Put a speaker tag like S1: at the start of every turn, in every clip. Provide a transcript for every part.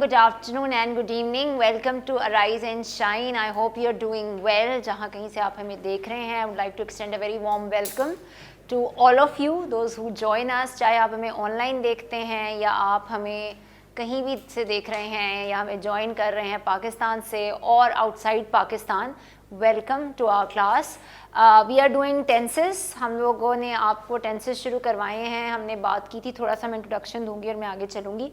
S1: good afternoon and good evening. Welcome to Arise and Shine. I hope you're doing well. जहाँ कहीं से आप हमें देख रहे हैं, I would like to extend a very warm welcome to all of you, those who join us. चाहे आप हमें ऑनलाइन देखते हैं या आप हमें कहीं भी से देख रहे हैं या हमें ज्वाइन कर रहे हैं पाकिस्तान से और outside Pakistan, welcome to our class. We are doing tenses. हम लोगों ने आपको टेंसेस शुरू करवाए हैं. हमने बात की थी, थोड़ा सा मैं इंट्रोडक्शन दूंगी और मैं आगे चलूँगी.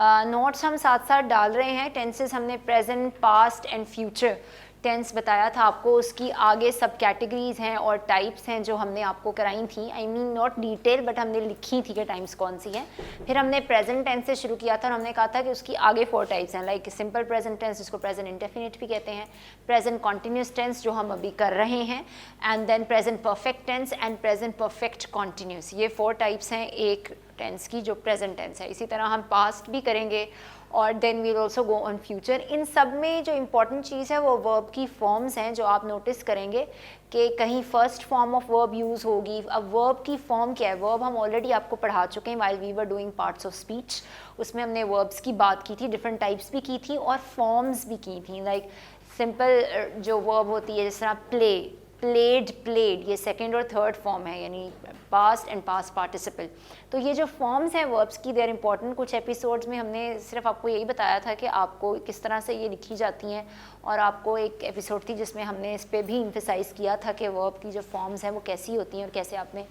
S1: नोट्स हम साथ साथ डाल रहे हैं. टेंसेस हमने present, past and future tense बताया था आपको. उसकी आगे सब कैटेगरीज हैं और टाइप्स हैं जो हमने आपको कराई थी. I mean not detail but हमने लिखी थी कि टाइम्स कौन सी हैं. फिर हमने प्रेजेंट टेंस से शुरू किया था और हमने कहा था कि उसकी आगे 4 टाइप्स हैं, लाइक सिंपल प्रेजेंट टेंस जिसको प्रेजेंट इंडेफिनिट भी कहते हैं, प्रेजेंट कॉन्टिन्यूस टेंस जो हम अभी कर रहे हैं, and then present perfect tense and present perfect continuous. ये 4 टाइप्स हैं एक टेंस की जो प्रेजेंट टेंस है. इसी तरह हम पास्ट भी करेंगे और then we'll also go on future. इन सब में जो इम्पॉर्टेंट चीज़ है वो वर्ब की फॉर्म्स हैं जो आप नोटिस करेंगे कि कहीं first form of verb use होगी. अब वर्ब की फॉर्म क्या है? वर्ब हम ऑलरेडी आपको पढ़ा चुके हैं while we were doing parts of speech. उसमें हमने वर्ब्स की बात की थी, डिफरेंट टाइप्स भी की थी और फॉर्म्स भी की थी. लाइक सिंपल जो वर्ब होती है जिस तरह प्ले, प्लेड, प्लेड, ये सेकेंड और थर्ड फॉर्म है, यानी पास्ट एंड पास्ट पार्टिसिपल. तो ये जो फॉर्म्स हैं वर्ब्स की, दे आर इंपॉर्टेंट. कुछ एपिसोड्स में हमने सिर्फ आपको यही बताया था कि आपको किस तरह से ये लिखी जाती हैं, और आपको एक एपिसोड थी जिसमें हमने इस पर भी इम्फेसाइज़ किया था कि वर्ब की जो फॉर्म्स हैं वो कैसी होती हैं और कैसे आपने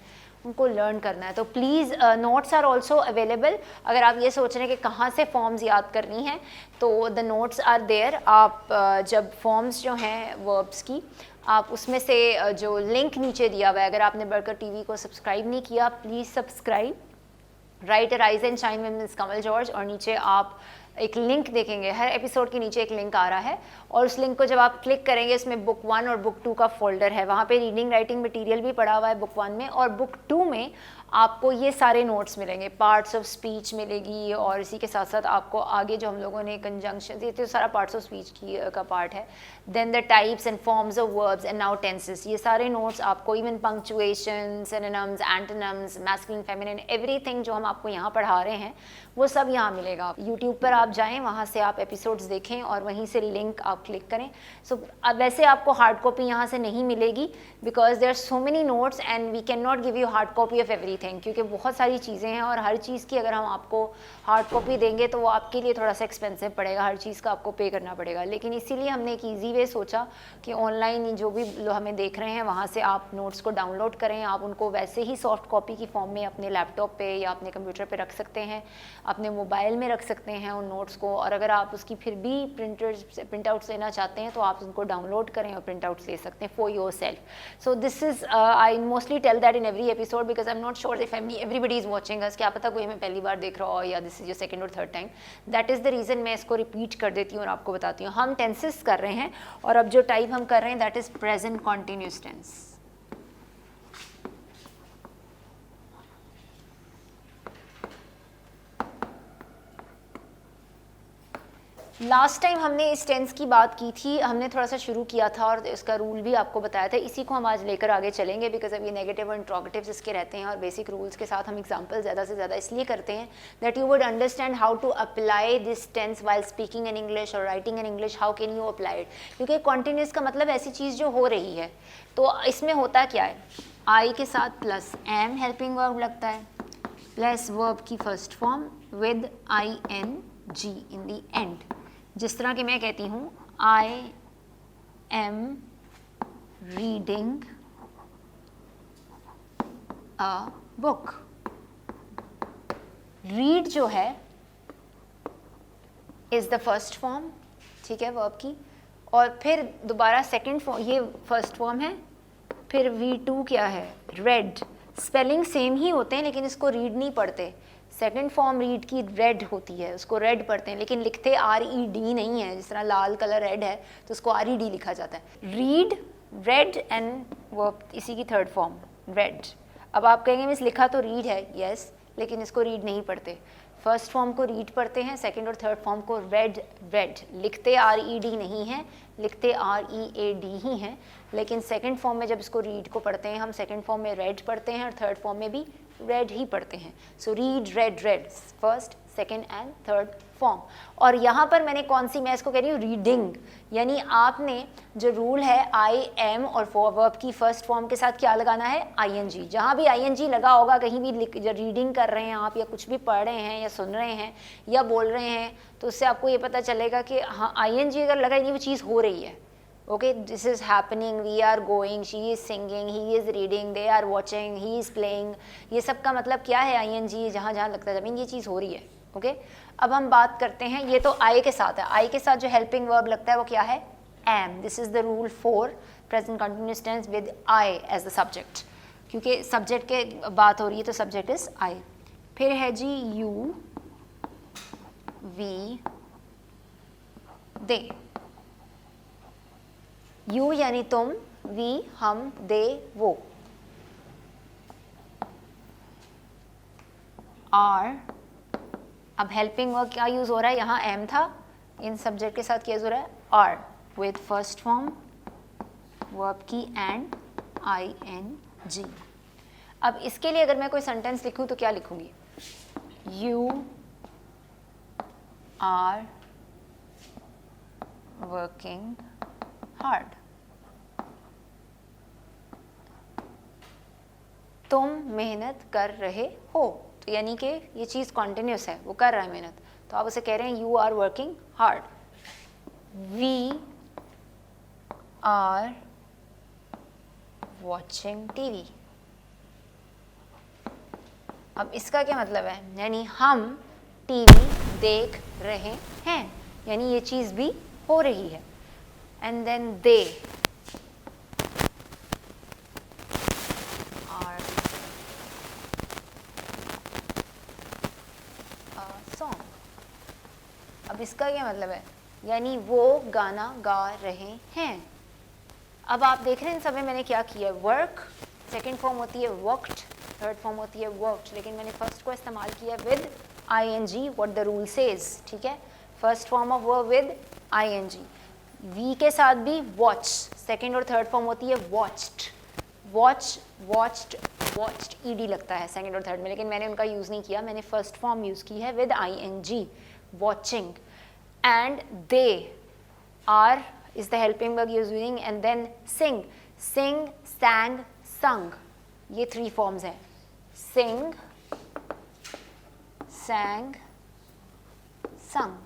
S1: उनको लर्न करना है. तो please notes are also available. अगर आप ये सोच रहे हैं कि कहाँ से फॉर्म्स याद करनी है तो द नोट्स आर देयर. आप जब फॉर्म्स जो हैं वर्ब्स की, आप उसमें से जो लिंक नीचे दिया हुआ है, अगर आपने बढ़कर टीवी को सब्सक्राइब नहीं किया, please subscribe, right rise and shine with miss Kamal George, और नीचे आप एक लिंक देखेंगे. हर एपिसोड के नीचे एक लिंक आ रहा है और उस लिंक को जब आप क्लिक करेंगे इसमें बुक 1 और बुक 2 का फोल्डर है. वहाँ पे रीडिंग राइटिंग मटेरियल भी पड़ा हुआ है बुक 1 में, और बुक 2 में आपको ये सारे नोट्स मिलेंगे. पार्ट्स ऑफ स्पीच मिलेगी और इसी के साथ साथ आपको आगे जो हम लोगों ने कंजंक्शन, ये तो सारा पार्ट्स ऑफ स्पीच की का पार्ट है. Then the types and forms of verbs and now tenses, ये सारे नोट्स आपको, even punctuation, synonyms, antonyms, masculine, feminine, everything जो हम आपको यहाँ पढ़ा रहे हैं वो सब यहाँ मिलेगा. यूट्यूब पर आप जाएँ, वहाँ से आप एपिसोड्स देखें और वहीं से लिंक आप क्लिक करें. सो अब वैसे आपको हार्ड कॉपी यहाँ से नहीं मिलेगी because there are so many notes and we can not give you hard copy of everything, क्योंकि बहुत सारी चीज़ें हैं और हर चीज़ की अगर हम आपको हार्ड कॉपी देंगे तो वो आपके लिए थोड़ा सा एक्सपेंसिव पड़ेगा, हर चीज़ का आपको पे करना पड़ेगा. लेकिन इसीलिए हमने एक ईजी वे सोचा कि ऑनलाइन जो भी लोग हमें देख रहे हैं वहाँ से आप नोट्स को डाउनलोड करें. आप उनको वैसे ही सॉफ्ट कॉपी की फॉर्म में अपने लैपटॉप पे या अपने कंप्यूटर पे रख सकते हैं, अपने मोबाइल में रख सकते हैं उन नोट्स को. और अगर आप उसकी फिर भी प्रिंट आउट्स लेना चाहते हैं तो आप उनको डाउनलोड करें और प्रिंट आउट्स ले सकते हैं for yourself. So this is I mostly tell that in every episode because I am not sure if everybody is watching us. क्या पता कोई हमें पहली बार देख रहा हो या दिस इज योर सेकंड और third time. That is the reason मैं इसको रिपीट कर देती हूँ और आपको बताती हूँ. हम टेंसेस कर रहे हैं और अब जो टाइप हम कर रहे हैं that is present continuous tense. Last time हमने इस टेंस की बात की थी, हमने थोड़ा सा शुरू किया था और इसका रूल भी आपको बताया था. इसी को हम आज लेकर आगे चलेंगे बिकॉज अब ये नेगेटिव और इंट्रोगेटिव्स इसके रहते हैं और बेसिक रूल्स के साथ हम एग्जांपल ज़्यादा से ज़्यादा इसलिए करते हैं that you would understand how to apply this tense while speaking in English और writing in English. How can you apply it, क्योंकि कॉन्टिन्यूस का मतलब ऐसी चीज़ जो हो रही है. तो इसमें होता क्या है, आई के साथ प्लस एम हेल्पिंग वर्ब लगता है, प्लस वर्ब की first form with ING in the end. जिस तरह कि मैं कहती हूँ I am reading a book. Read जो है इज़ द फर्स्ट फॉर्म, ठीक है, वर्ब की. और फिर दोबारा सेकंड फॉर्म, ये फर्स्ट फॉर्म है. फिर V2 क्या है, रेड. स्पेलिंग सेम ही होते हैं लेकिन इसको रीड नहीं पढ़ते. सेकंड फॉर्म रीड की रेड होती है, उसको रेड पढ़ते हैं, लेकिन लिखते RED नहीं है. जिस तरह लाल कलर रेड है तो उसको RED लिखा जाता है. रीड, रेड एंड वो इसी की थर्ड फॉर्म रेड. अब आप कहेंगे मिस लिखा तो रीड है, यस, लेकिन इसको रीड नहीं पढ़ते. फर्स्ट फॉर्म को रीड पढ़ते हैं, सेकंड और थर्ड फॉर्म को रेड, रेड लिखते RED नहीं है, लिखते READ ही हैं. लेकिन सेकंड फॉर्म में जब इसको रीड को पढ़ते हैं हम, सेकंड फॉर्म में रेड पढ़ते हैं और थर्ड फॉर्म में भी रेड ही पढ़ते हैं. So read, red, red first, second and third form. और यहाँ पर मैंने कौन सी, मैं इसको कह रही हूँ रीडिंग, यानी आपने जो रूल है आई एम और वर्ब की फर्स्ट फॉर्म के साथ क्या लगाना है, आईएनजी। जहाँ भी आईएनजी लगा होगा, कहीं भी रीडिंग कर रहे हैं आप, या कुछ भी पढ़ रहे हैं या सुन रहे हैं या बोल रहे हैं, तो उससे आपको ये पता चलेगा कि हाँ आईएनजी अगर लगा नहीं वो चीज़ हो रही है। Okay, this is happening, we are going, she is singing, he is reading, they are watching, he is playing, ये सब का मतलब क्या है, आईएनजी जहाँ जहाँ लगता है, ये चीज़ हो रही है। ओके, अब हम बात करते हैं, ये तो आई के साथ है, आई के साथ जो हेल्पिंग वर्ब लगता है वो क्या है, am. This is the rule for present continuous tense with I as the subject, क्योंकि सब्जेक्ट के बात हो रही है तो सब्जेक्ट इज आई। फिर है जी यू, वी, दे। यू यानी तुम, वी हम, दे वो। आर, अब हेल्पिंग वर्ब क्या यूज हो रहा है, यहाँ एम था, इन सब्जेक्ट के साथ क्या यूज हो रहा है, are with first form verb की एंड आई एन जी। अब इसके लिए अगर मैं कोई सेंटेंस लिखूं तो क्या लिखूंगी, यू आर वर्किंग हार्ड। तुम मेहनत कर रहे हो, तो यानी कि ये चीज़ कॉन्टिन्यूस है, वो कर रहा है मेहनत, तो आप उसे कह रहे हैं you are working hard. We are watching TV. अब इसका क्या मतलब है, यानी हम टीवी देख रहे हैं, यानी ये चीज़ भी हो रही है। And then they are song. अब इसका क्या मतलब है, यानी वो गाना गा रहे हैं। अब आप देख रहे हैं सब में मैंने क्या किया है, वर्क, सेकेंड फॉर्म होती है वर्कड, थर्ड फॉर्म होती है वर्कड, लेकिन मैंने फर्स्ट को इस्तेमाल किया with ING, what the rule says, ठीक है। First form of verb with ING. We के साथ भी वॉच, सेकेंड और थर्ड फॉर्म होती है watched, watch, watched, watched, ED लगता है सेकेंड और थर्ड में, लेकिन मैंने उनका यूज़ नहीं किया, मैंने फर्स्ट फॉर्म यूज़ की है with ING, watching. And they are is the helping verb you're using, and then sing, sing, sang, sung, ये थ्री फॉर्म्स हैं, sing, sang, sung,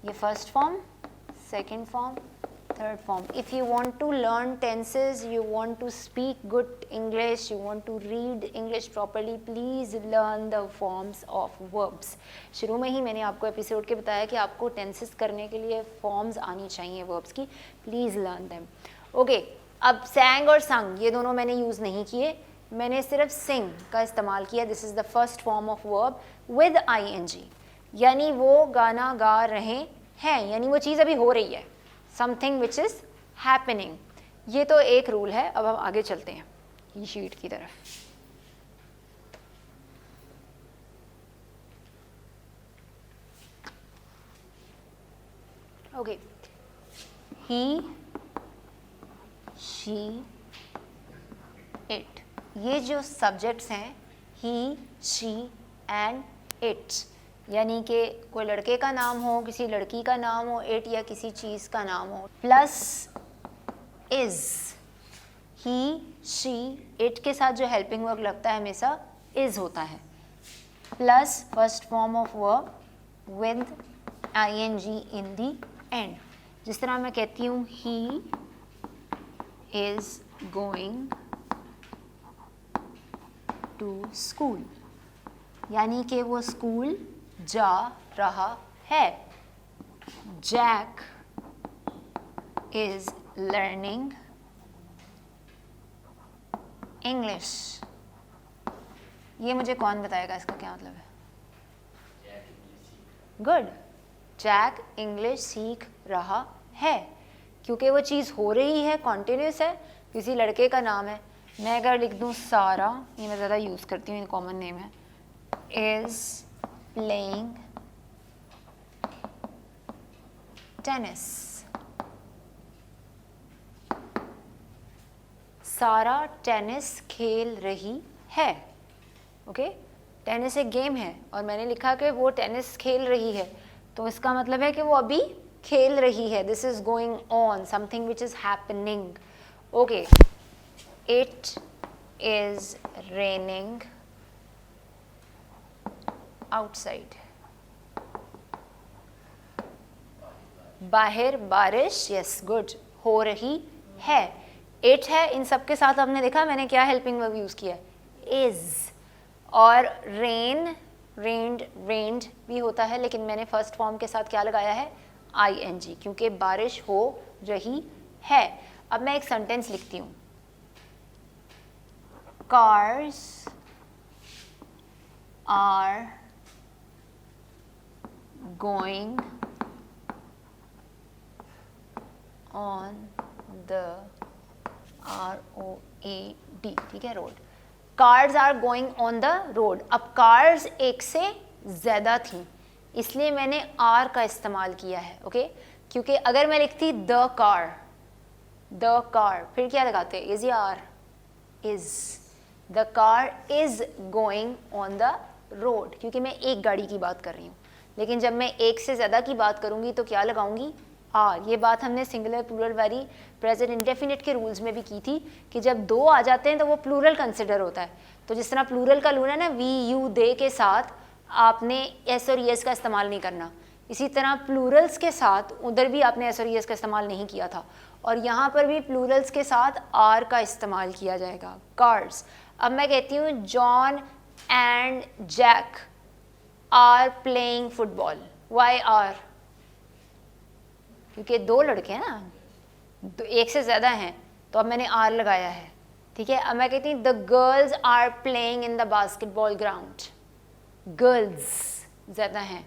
S1: ये first form, second form, third form. If you want to learn tenses, you want to speak good English, you want to read English properly, please learn the forms of verbs. शुरू में ही मैंने आपको episode के बताया कि आपको tenses करने के लिए forms आनी चाहिए verbs की, please learn them. Okay, अब sang और sung ये दोनों मैंने यूज़ नहीं किए, मैंने सिर्फ sing का इस्तेमाल किया. This is the first form of verb with ing, यानी वो गाना गा रहे हैं, यानी वो चीज़ अभी हो रही है, समथिंग विच इज़ हैपनिंग. ये तो एक रूल है. अब हम आगे चलते हैं ये शीट की तरफ. ओके, ही, शी, इट, ये जो सब्जेक्ट्स हैं ही, शी एंड इट्स, यानी कि कोई लड़के का नाम हो, किसी लड़की का नाम हो, इट या किसी चीज़ का नाम हो, plus is. He, she, it के साथ जो हेल्पिंग वर्ब लगता है हमेशा इज़ होता है, plus first form of verb with ing in the end. जिस तरह मैं कहती हूँ he is going to school, यानी कि वो स्कूल जा रहा है. Jack is learning English. ये मुझे कौन बताएगा इसका क्या मतलब है? गुड, जैक इंग्लिश सीख रहा है, क्योंकि वो चीज़ हो रही है, कॉन्टिन्यूस है, किसी लड़के का नाम है. मैं अगर लिख दूँ सारा, ये मैं ज़्यादा यूज़ करती हूँ, कॉमन नेम है, इज़ प्लेइंग टेनिस. सारा टेनिस खेल रही है. ओके, टेनिस एक गेम है और मैंने लिखा कि वो टेनिस खेल रही है, तो इसका मतलब है कि वो अभी खेल रही है. This is going on, something which is happening. Okay, it is raining outside. बाहर बारिश, यस गुड, हो रही है. इट है, इन सब के साथ आपने देखा मैंने क्या हेल्पिंग वर्ब यूज़ किया है, इज. और रेन, रेन्ड, रेन्ड भी होता है, लेकिन मैंने फर्स्ट फॉर्म के साथ क्या लगाया है, ing, क्योंकि बारिश हो रही है. अब मैं एक सेंटेंस लिखती हूँ. Cars are going on the ROAD, ठीक है, road. Cars are going on the road. अब कार्स एक से ज़्यादा थी, इसलिए मैंने आर का इस्तेमाल किया है. ओके, क्योंकि अगर मैं लिखती द कार, फिर क्या लगाते, इज या are, is. The car is going on the road, क्योंकि मैं एक गाड़ी की बात कर रही हूँ. लेकिन जब मैं एक से ज़्यादा की बात करूँगी तो क्या लगाऊंगी, आर. ये बात हमने singular plural very present indefinite के रूल्स में भी की थी कि जब दो आ जाते हैं तो वो प्लूरल कंसिडर होता है. तो जिस तरह प्लूरल का लूना है ना, वी यू दे के साथ आपने एस और एस का इस्तेमाल नहीं करना, इसी तरह प्लूरल्स के साथ उधर भी आपने एस और एस का इस्तेमाल नहीं किया था, और यहाँ पर भी प्लूरल्स के साथ आर का इस्तेमाल किया जाएगा, कार्स. अब मैं कहती हूँ John and Jack are playing football. Why are, क्योंकि दो लड़के हैं ना, एक से ज़्यादा हैं, तो अब मैंने आर लगाया है. ठीक है, अब मैं कहती हूँ the girls are playing in the basketball ground. Girls ज़्यादा हैं.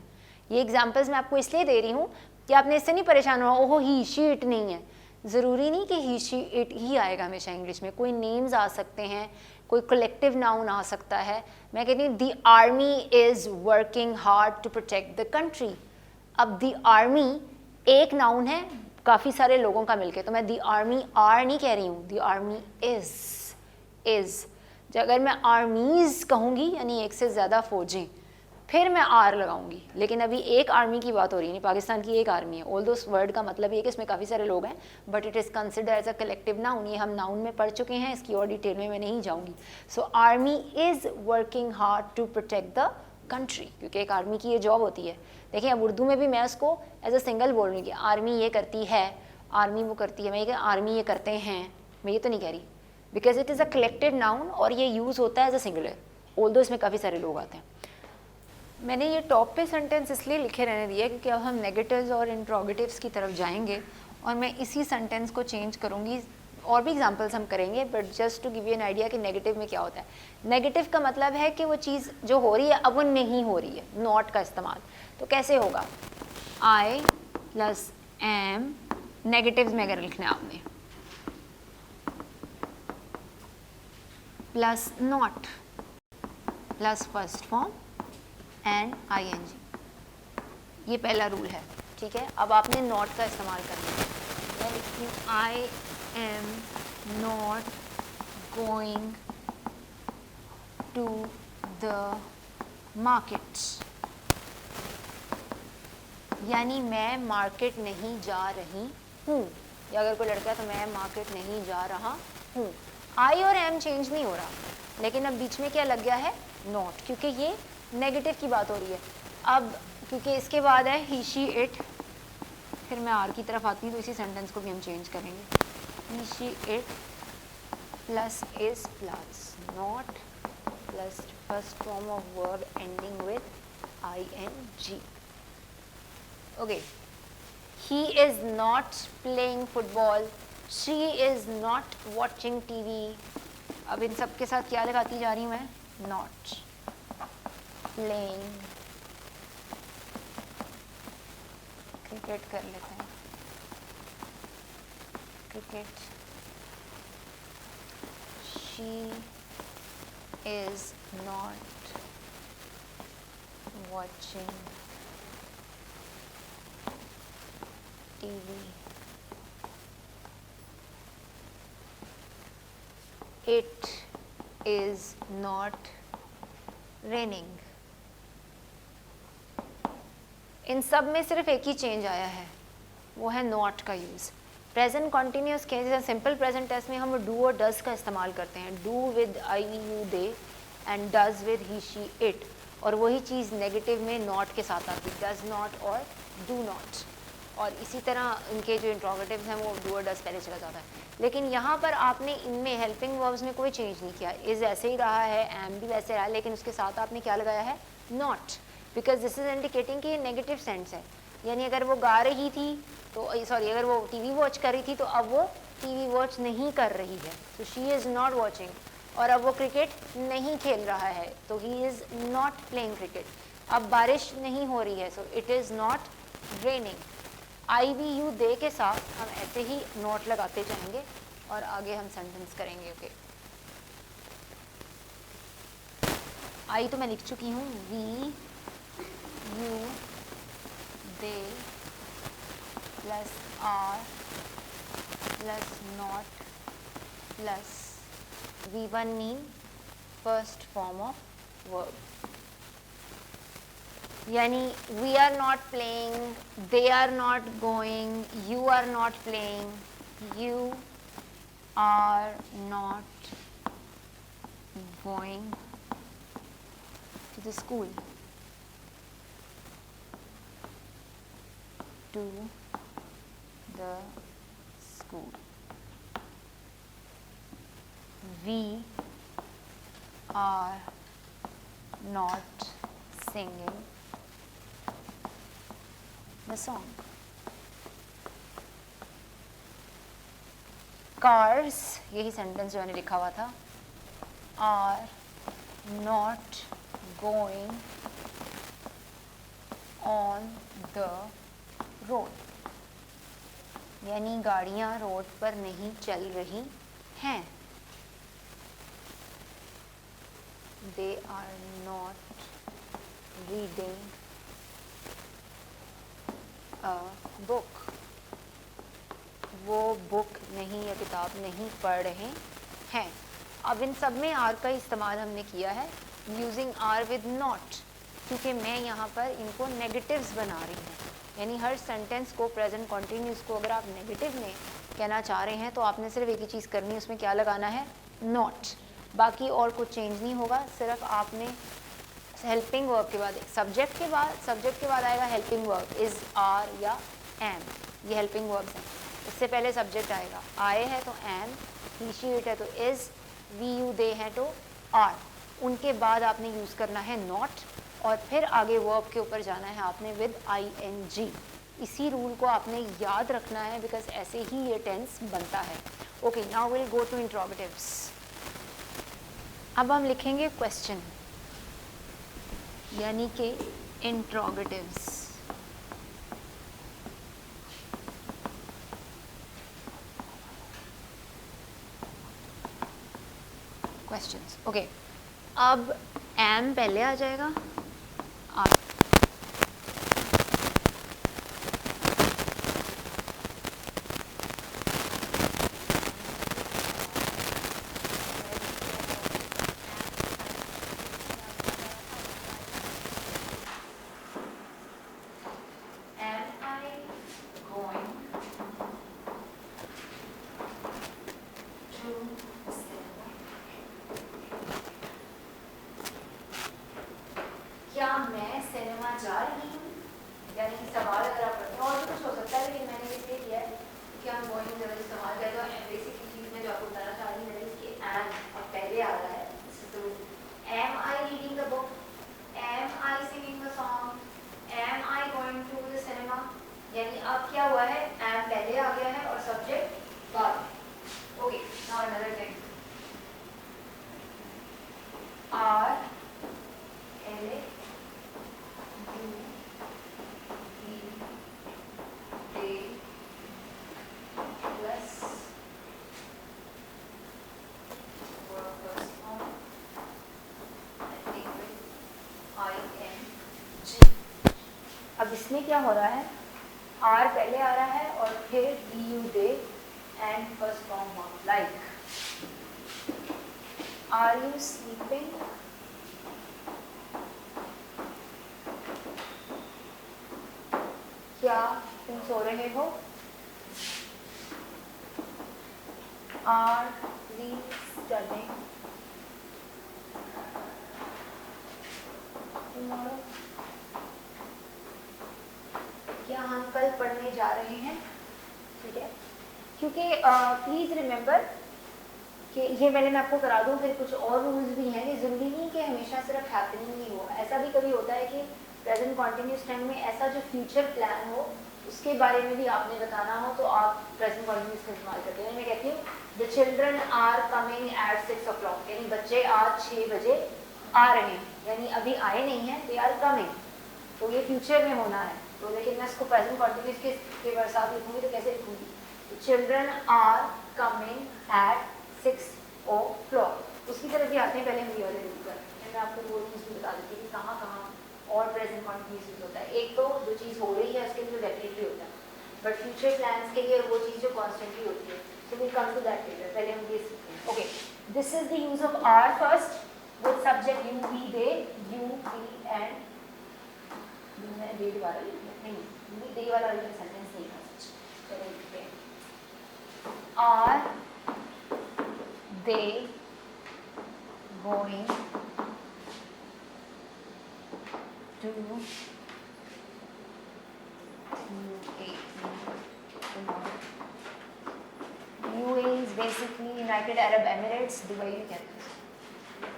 S1: ये एग्जांपल्स मैं आपको इसलिए दे रही हूँ कि आपने इससे नहीं परेशान हुआ, ओहो ही शी इट नहीं है. ज़रूरी नहीं कि ही शी इट ही आएगा हमेशा इंग्लिश में. कोई नेम्स आ सकते हैं, कोई कलेक्टिव नाउन आ सकता है. मैं कहती हूँ the army is working hard to protect the country. अब द आर्मी एक नाउन है काफ़ी सारे लोगों का मिलके, तो मैं द आर्मी आर नहीं कह रही हूँ, द आर्मी इज़. अगर मैं आर्मीज़ कहूँगी यानी एक से ज़्यादा फौजें, फिर मैं आर लगाऊंगी. लेकिन अभी एक आर्मी की बात हो रही है, नहीं, पाकिस्तान की एक आर्मी है. ऑल दो वर्ड का मतलब ये है कि इसमें काफ़ी सारे लोग हैं, but it is consider as a collective noun. ये हम नाउन में पढ़ चुके हैं, इसकी और डिटेल में मैं नहीं जाऊँगी. So army is working hard to protect the country, क्योंकि एक आर्मी की ये जॉब होती है. देखिए अब उर्दू में भी मैं उसको एज अ सिंगल बोल रही हूँ कि आर्मी ये करती है, आर्मी वो करती है. मैं ये आर्मी ये करते हैं, मैं ये तो नहीं कह रही, because it is a collective noun और ये यूज़ होता है एज अ सिंगुलर, ऑल्दो इसमें काफ़ी सारे लोग आते हैं. मैंने ये टॉप पे सेंटेंस इसलिए लिखे रहने दिया क्योंकि अब हम नेगेटिव्स और इंट्रोगेटिव्स की तरफ जाएंगे और मैं इसी सेंटेंस को चेंज करूँगी. और भी एग्जांपल्स हम करेंगे, but just to give you an idea कि नेगेटिव में क्या होता है. नेगेटिव का मतलब है कि वो चीज़ जो हो रही है अब वो नहीं हो रही है. नॉट का इस्तेमाल तो कैसे होगा, आई प्लस एम, नेगेटिव्स में अगर लिखना है आपने, plus not plus first form and ing. ये पहला रूल है. ठीक है, अब आपने नॉट का इस्तेमाल करना है. मैं लिखती हूँ I am not going to the market, यानी मैं मार्केट नहीं जा रही हूँ. या अगर कोई लड़का है तो मैं मार्केट नहीं जा रहा हूँ. आई और एम चेंज नहीं हो रहा, लेकिन अब बीच में क्या लग गया है, नॉट, क्योंकि ये नेगेटिव की बात हो रही है. अब क्योंकि इसके बाद है ही शी इट, फिर मैं आर की तरफ आती हूँ तो इसी सेंटेंस को भी हम चेंज करेंगे. He she it plus is plus not plus first form of verb ending with ing. Okay, he is not playing football, she is not watching TV. अब इन सब के साथ क्या लगाती जा रही हूँ मैं, नॉट. प्लेइंग, क्रिकेट कर लेते हैं, cricket. She is not watching TV. It is not raining. इन सब में सिर्फ एक ही चेंज आया है, वो है नॉट का यूज़। प्रेजेंट कॉन्टीन्यूस के जैसे सिंपल प्रेजेंट टेंस में हम डू और डज का इस्तेमाल करते हैं, do with I you they and does with he she it, और वही चीज़ नेगेटिव में नॉट के साथ आती है, डज नॉट और डू नॉट। और इसी तरह इनके जो इंट्रोगेटिव्स हैं वो डू और डज पहले चला जाता है। लेकिन यहाँ पर आपने इनमें हेल्पिंग वर्ब्स में कोई चेंज नहीं किया, इज़ ऐसे ही रहा है, एम भी वैसे रहा है, लेकिन उसके साथ आपने क्या लगाया है, not, because this is indicating कि ये नेगेटिव सेंस है। यानी अगर वो गा रही थी तो सॉरी अगर वो टीवी वॉच कर रही थी तो अब वो टीवी वॉच नहीं कर रही है, तो शी इज़ नॉट वॉचिंग। और अब वो क्रिकेट नहीं खेल रहा है तो he is not playing cricket. अब बारिश नहीं हो रही है, so it is not raining. I we you they के साथ हम ऐसे ही नोट लगाते जाएंगे और आगे हम सेंटेंस करेंगे। ओके, आई तो मैं लिख चुकी हूँ, we you they plus are plus not plus V one mean first form of verb. यानी we are not playing, they are not going, you are not playing, you are not going to the school, to the school. We are not singing the song. Cars, यही sentence जो मैंने लिखा हुआ था, are not going on the road, यानी गाड़ियां road पर नहीं चल रही हैं। They are not reading a book, वो बुक नहीं या किताब नहीं पढ़ रहे हैं। अब इन सब में आर का इस्तेमाल हमने किया है यूजिंग आर विद नॉट, क्योंकि मैं यहाँ पर इनको नेगेटिव्स बना रही हूँ। यानी हर सेंटेंस को, प्रेजेंट कॉन्टिन्यूस को अगर आप नेगेटिव में कहना चाह रहे हैं तो आपने सिर्फ एक ही चीज़ करनी है, उसमें क्या लगाना है, नॉट। बाकी और कुछ चेंज नहीं होगा, सिर्फ आपने हेल्पिंग वर्ब के बाद सब्जेक्ट के बाद आएगा हेल्पिंग वर्ब, इज़, आर या एम, ये हेल्पिंग वर्ब्स हैं। इससे पहले सब्जेक्ट आएगा, आए है तो एम, ही शी इट है तो इज़, वी यू दे हैं तो आर। उनके बाद आपने यूज़ करना है नॉट और फिर आगे वर्ब के ऊपर जाना है आपने विद आई एन जी। इसी रूल को आपने याद रखना है बिकॉज ऐसे ही ये टेंस बनता है। Okay, now will go to interrogatives. अब हम लिखेंगे क्वेश्चन, यानी कि इंट्रोगेटिव्स। Questions, okay. अब एम पहले आ जाएगा, आर क्या मैं सिनेमा जा रही हूँ, यानी कि सवाल अगर आप करते हैं और भी कुछ हो सकता है लेकिन मैंने इसलिए किया है कि हम गोइंग जब इस्तेमाल करें तो बेसिक चीज़ में जो आपको बताना चाह रही है कि एम अब पहले आ रहा है, तो am I reading the book, am I singing the song, am I going to the cinema. यानी अब क्या हुआ है, एम पहले आ गया है और सब्जेक्ट बाद में। Okay, now another thing, are पहले अब इसमें क्या हो रहा है, आर पहले आ रहा है और फिर डी you they and first form verb like are you sleeping, क्या तुम सो रहे हो? Are we studying tomorrow? क्या हम कल पढ़ने जा रहे हैं? ठीक है, क्योंकि प्लीज रिमेंबर कि ये मैं आपको करा दूं, फिर कुछ और रूल्स भी हैं कि ज़रूरी नहीं कि हमेशा सिर्फ हैपनिंग ही हो। ऐसा भी कभी होता है कि प्रेजेंट कॉन्टिन्यूस टाइम में ऐसा जो फ्यूचर प्लान हो उसके बारे में भी आपने बताना हो, तो आप प्रेजेंट कॉन्टिन्यूस का इस्तेमाल करते हैं। मैं कहती हूँ the children are coming at 6 o'clock, यानी बच्चे आज 6 बजे आ रहे हैं, यानी अभी आए नहीं हैं, दे आर कमिंग, तो ये फ्यूचर में होना है। तो लेकिन मैं इसको प्रेजेंट कॉन्टिन्यूस के साथ लिखूँगी तो कैसे लिखूँगी? Children are coming at 6 o'clock। उसकी तरफ भी आते हैं, पहले हम ये वाले रूल पर, मैं आपको वो रूल्स भी बता देती हूँ कि कहाँ कहाँ और प्रेजेंट कॉन्टिन्यूस यूज होता है। एक तो जो चीज़ हो रही है उसके लिए डेफिनेटली होता है, बट फ्यूचर प्लान्स के लिए वो चीज़ जो कॉन्स्टेंटली होती है, so we come to that later. पहले हम ये सीखते हैं। Okay, this is the use of are first with subject you we they, you we and date वाला नहीं, दे वाला सेंटेंस नहीं था सच। चलो लिखते हैं, are they going to UAE is basically United Arab Emirates, Dubai भी कहते हैं।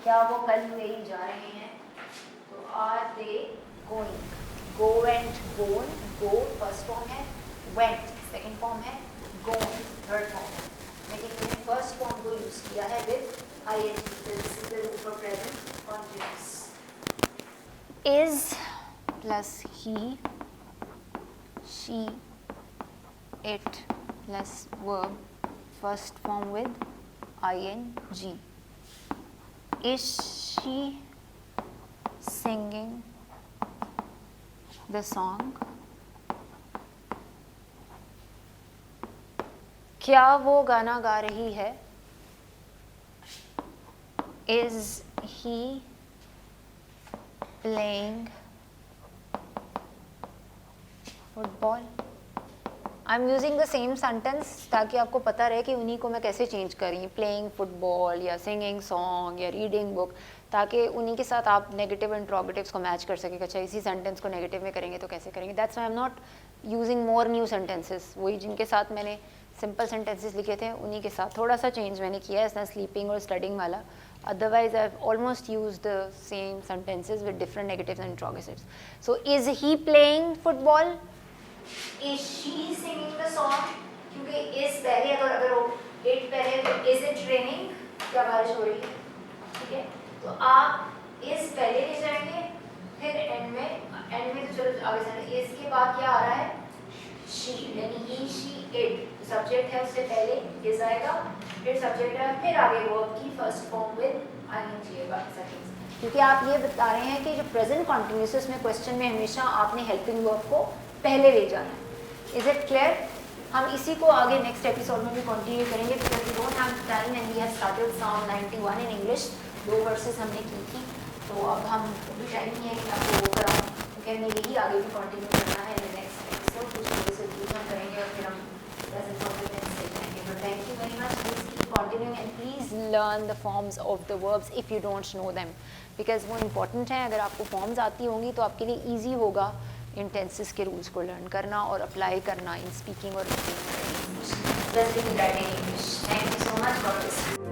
S1: क्या वो कल UAE जा रहे हैं? तो are they going? Go and gone, go first form है, went सेकंड फॉर्म है, gone थर्ड फॉर्म है, लेकिन मैंने फर्स्ट फॉर्म को यूज किया है with ING for present continuous। is plus he, she, it plus verb first form with ING। is she singing the song? क्या वो गाना गा रही है? Is he playing football? I am using the same sentence ताकि आपको पता रहे कि उन्हीं को मैं कैसे चेंज कर रही हूँ, प्लेइंग फुटबॉल या सिंगिंग सॉन्ग या रीडिंग बुक, ताकि उन्हीं के साथ आप नेगेटिव इंट्रोगेटिव्स को मैच कर सकें। अच्छा, इसी सेंटेंस को नेगेटिव में करेंगे तो कैसे करेंगे? That's why I am not using more new sentences. वही जिनके साथ मैंने सिंपल सेंटेंसेस लिखे थे उन्हीं के साथ थोड़ा सा चेंज मैंने किया है, इसमें स्लीपिंग और स्टडिंग वाला। Otherwise, I've almost used the same sentences with different negatives and interrogatives. So, is he playing football? Is she singing the song? क्योंकि is पहले अगर वो it पहले तो is it raining? क्या बारिश हो रही है? ठीक है, तो आप is पहले ले जाएंगे, फिर end में तो चलो आगे चलें। is के बाद क्या आ रहा है? she, यानी he, she, it। सब्जेक्ट है उससे पहले is आएगा, फिर सब्जेक्ट है, फिर आगे वर्ब की फर्स्ट फॉर्म विद ing बाकी सेकंड्स। क्योंकि आप ये बता रहे हैं कि जो प्रेजेंट कंटिन्यूअस में क्वेश्चन में हमेशा आपने हेल्पिंग वर्ब को पहले ले जाना है। Is it clear? हम इसी को आगे नेक्स्ट एपिसोड में भी कंटिन्यू करेंगे, because we don't have time and we have started sound 91 in English. 2 verses हमने की थी, तो अब हम अभी टाइम नहीं है कि आपको वो कराऊँ, क्योंकि हमें यही आगे भी कंटिन्यू करना है नेक्स्ट एपिसोड। कुछ वजह से यूज हम करेंगे और फिर हम प्रेजेंट कॉन्फिडेंस ले जाएंगे। But thank you very much, please keep continuing and please learn the forms of the verbs if you don't know them, because वो इंपॉर्टेंट है। अगर आपको फॉर्म्स आती होंगी तो आपके लिए ईजी होगा इन टेंसेस के रूल्स को लर्न करना और अप्लाई करना इन स्पीकिंग और reading English. They're writing English. Thank you so much for this.